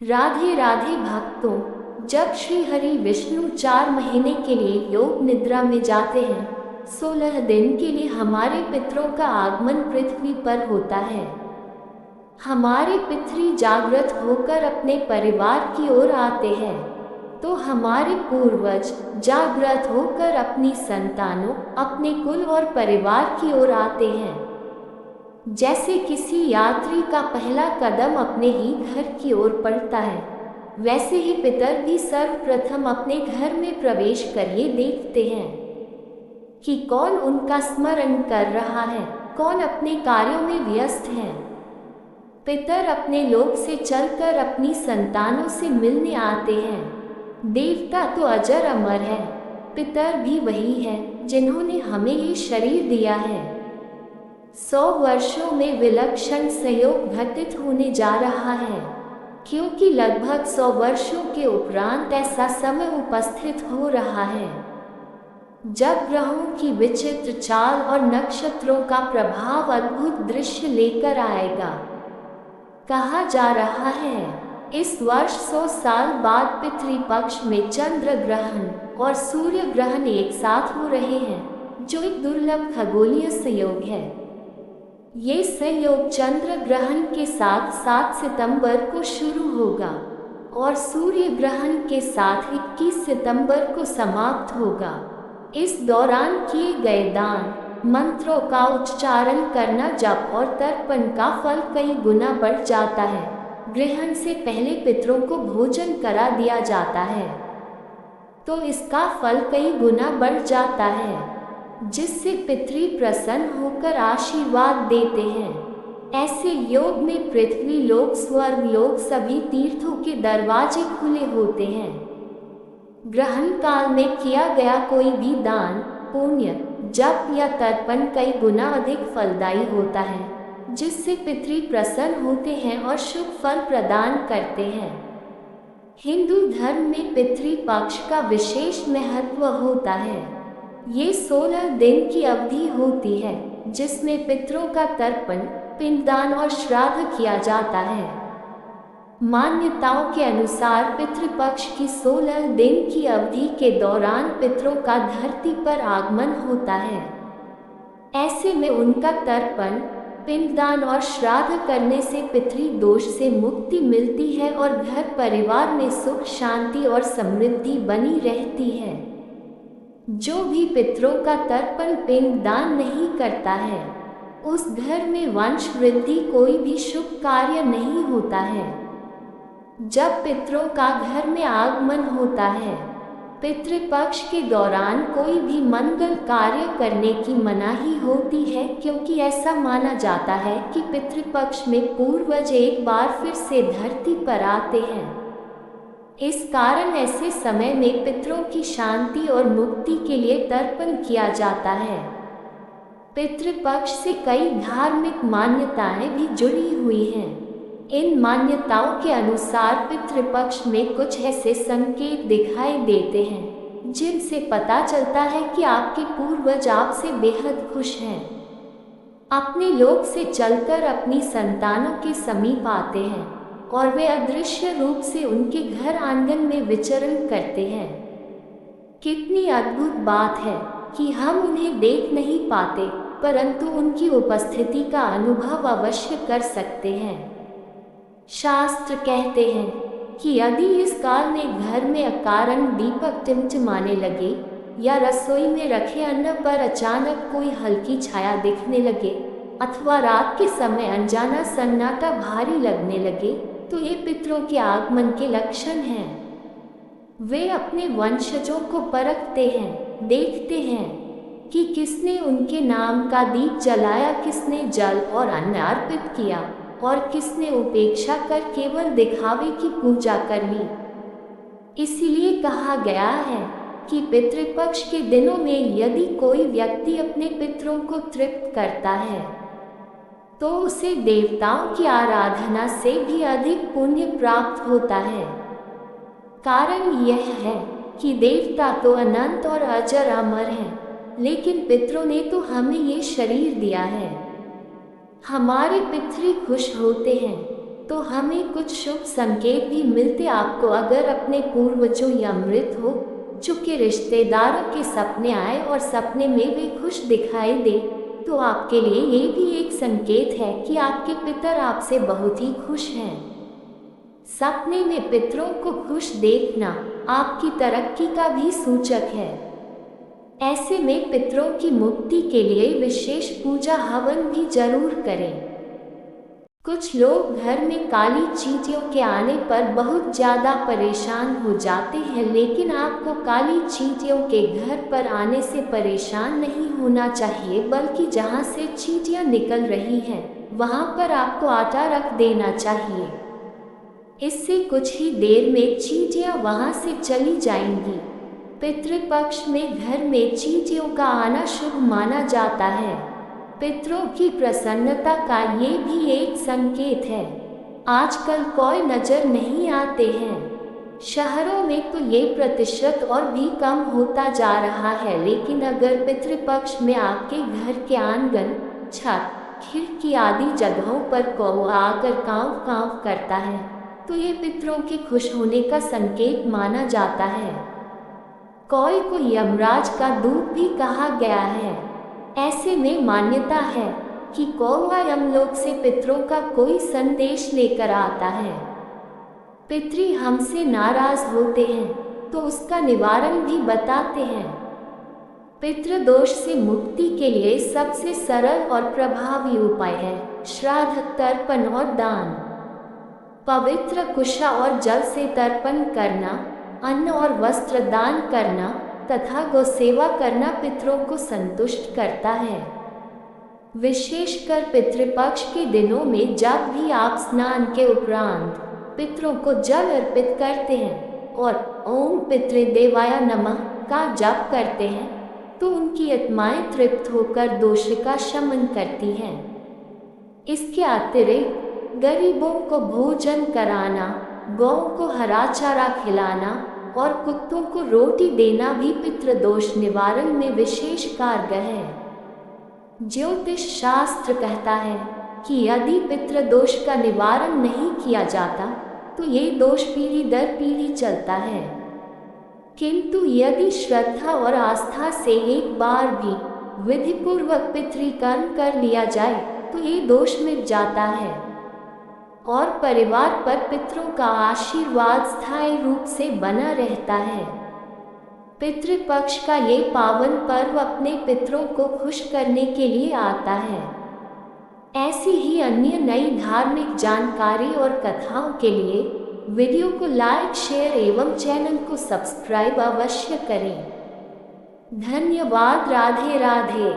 राधे राधे भक्तों, जब श्री हरि विष्णु 4 महीने के लिए योग निद्रा में जाते हैं, 16 दिन के लिए हमारे पितरों का आगमन पृथ्वी पर होता है। हमारे पितृ जागृत होकर अपने परिवार की ओर आते हैं, तो हमारे पूर्वज जागृत होकर अपनी संतानों, अपने कुल और परिवार की ओर आते हैं। जैसे किसी यात्री का पहला कदम अपने ही घर की ओर पड़ता है, वैसे ही पितर भी सर्वप्रथम अपने घर में प्रवेश कर ये देखते हैं कि कौन उनका स्मरण कर रहा है, कौन अपने कार्यों में व्यस्त है। पितर अपने लोक से चलकर अपनी संतानों से मिलने आते हैं। देवता तो अजर अमर है, पितर भी वही है जिन्होंने हमें ये शरीर दिया है। 100 वर्षों में विलक्षण संयोग घटित होने जा रहा है, क्योंकि लगभग 100 वर्षों के उपरांत ऐसा समय उपस्थित हो रहा है जब ग्रहों की विचित्र चाल और नक्षत्रों का प्रभाव अद्भुत दृश्य लेकर आएगा। कहा जा रहा है इस वर्ष 100 साल बाद पितृपक्ष में चंद्र ग्रहण और सूर्य ग्रहण एक साथ हो रहे हैं, जो एक दुर्लभ खगोलीय संयोग है। ये संयोग चंद्र ग्रहण के साथ 7 सितंबर को शुरू होगा और सूर्य ग्रहण के साथ 21 सितंबर को समाप्त होगा। इस दौरान किए गए दान, मंत्रों का उच्चारण करना, जप और तर्पण का फल कई गुना बढ़ जाता है। ग्रहण से पहले पितरों को भोजन करा दिया जाता है तो इसका फल कई गुना बढ़ जाता है, जिससे पितृ प्रसन्न होकर आशीर्वाद देते हैं। ऐसे योग में पृथ्वी लोक, स्वर्ग लोक, सभी तीर्थों के दरवाजे खुले होते हैं। ग्रहण काल में किया गया कोई भी दान, पुण्य, जप या तर्पण कई गुना अधिक फलदायी होता है, जिससे पितृ प्रसन्न होते हैं और शुभ फल प्रदान करते हैं। हिंदू धर्म में पितृ पक्ष का विशेष महत्व होता है। ये 16 दिन की अवधि होती है, जिसमें पितरों का तर्पण, पिंडदान और श्राद्ध किया जाता है। मान्यताओं के अनुसार पितृपक्ष की 16 दिन की अवधि के दौरान पितरों का धरती पर आगमन होता है। ऐसे में उनका तर्पण, पिंडदान और श्राद्ध करने से पितृ दोष से मुक्ति मिलती है और घर परिवार में सुख, शांति और समृद्धि बनी रहती है। जो भी पितरों का तर्पण, पिंडदान नहीं करता है, उस घर में वंश वृद्धि, कोई भी शुभ कार्य नहीं होता है। जब पितरों का घर में आगमन होता है, पितृपक्ष के दौरान कोई भी मंगल कार्य करने की मनाही होती है, क्योंकि ऐसा माना जाता है कि पितृपक्ष में पूर्वज एक बार फिर से धरती पर आते हैं। इस कारण ऐसे समय में पितरों की शांति और मुक्ति के लिए तर्पण किया जाता है। पितृपक्ष से कई धार्मिक मान्यताएं भी जुड़ी हुई हैं। इन मान्यताओं के अनुसार पितृपक्ष में कुछ ऐसे संकेत दिखाई देते हैं, जिनसे पता चलता है कि आपके पूर्वज आपसे बेहद खुश हैं। अपने लोक से चलकर अपनी संतानों के समीप आते हैं और वे अदृश्य रूप से उनके घर आंगन में विचरण करते हैं। कितनी अद्भुत बात है कि हम उन्हें देख नहीं पाते, परंतु उनकी उपस्थिति का अनुभव अवश्य कर सकते हैं। शास्त्र कहते हैं कि यदि इस काल में घर में अकारण दीपक टिमटिमाने लगे या रसोई में रखे अन्न पर अचानक कोई हल्की छाया दिखने लगे अथवा रात के समय अनजाना सन्नाटा भारी लगने लगे, तो ये पितरों के आगमन के लक्षण हैं। वे अपने वंशजों को परखते हैं, देखते हैं कि किसने उनके नाम का दीप जलाया, किसने जल और अन्न अर्पित किया और किसने उपेक्षा कर केवल दिखावे की पूजा कर ली। इसीलिए कहा गया है कि पितृपक्ष के दिनों में यदि कोई व्यक्ति अपने पितरों को तृप्त करता है, तो उसे देवताओं की आराधना से भी अधिक पुण्य प्राप्त होता है। कारण यह है कि देवता तो अनंत और अजर अमर हैं, लेकिन पितरों ने तो हमें ये शरीर दिया है। हमारे पितृ खुश होते हैं तो हमें कुछ शुभ संकेत भी मिलते आपको। अगर अपने पूर्वजों या मृत हो चुके रिश्तेदारों के सपने आए और सपने में वे खुश दिखाई दे, तो आपके लिए ये भी एक संकेत है कि आपके पितर आपसे बहुत ही खुश हैं। सपने में पितरों को खुश देखना आपकी तरक्की का भी सूचक है। ऐसे में पितरों की मुक्ति के लिए विशेष पूजा हवन भी जरूर करें। कुछ लोग घर में काली चींटियों के आने पर बहुत ज़्यादा परेशान हो जाते हैं, लेकिन आपको काली चींटियों के घर पर आने से परेशान नहीं होना चाहिए, बल्कि जहां से चींटियां निकल रही हैं वहां पर आपको आटा रख देना चाहिए। इससे कुछ ही देर में चींटियां वहां से चली जाएंगी। पितृपक्ष में घर में चींटियों का आना शुभ माना जाता है। पितरों की प्रसन्नता का ये भी एक संकेत है। आजकल कोई नजर नहीं आते हैं। शहरों में तो ये प्रतिशत और भी कम होता जा रहा है, लेकिन अगर पितृपक्ष में आपके घर के आंगन, छत, खिड़की आदि जगहों पर कौवा आकर कांव कांव करता है, तो ये पितरों के खुश होने का संकेत माना जाता है। कौवे को यमराज का दूत भी कहा गया है। ऐसे में मान्यता है कि कौवा यमलोक से पितरों का कोई संदेश लेकर आता है। पितरी हमसे नाराज होते हैं तो उसका निवारण भी बताते हैं। पितृदोष से मुक्ति के लिए सबसे सरल और प्रभावी उपाय है श्राद्ध, तर्पण और दान। पवित्र कुशा और जल से तर्पण करना, अन्न और वस्त्र दान करना तथा गौ सेवा करना पितरों को संतुष्ट करता है। विशेषकर पितृपक्ष के दिनों में जब भी आप स्नान के उपरांत पितरों को जल अर्पित करते हैं और ओम पितृदेवाय नमः का जप करते हैं, तो उनकी आत्माएं तृप्त होकर दोष का शमन करती हैं। इसके अतिरिक्त गरीबों को भोजन कराना, गौ को हरा चारा खिलाना और कुत्तों को रोटी देना भी पितृदोष निवारण में विशेष कारगर है। ज्योतिष शास्त्र कहता है कि यदि पितृदोष का निवारण नहीं किया जाता तो ये दोष पीढ़ी दर पीढ़ी चलता है, किंतु यदि श्रद्धा और आस्था से एक बार भी विधिपूर्वक पितृकर्म कर लिया जाए तो ये दोष मिट जाता है और परिवार पर पितरों का आशीर्वाद स्थायी रूप से बना रहता है। पितृपक्ष का ये पावन पर्व अपने पितरों को खुश करने के लिए आता है। ऐसी ही अन्य नई धार्मिक जानकारी और कथाओं के लिए वीडियो को लाइक, शेयर एवं चैनल को सब्सक्राइब अवश्य करें। धन्यवाद। राधे राधे।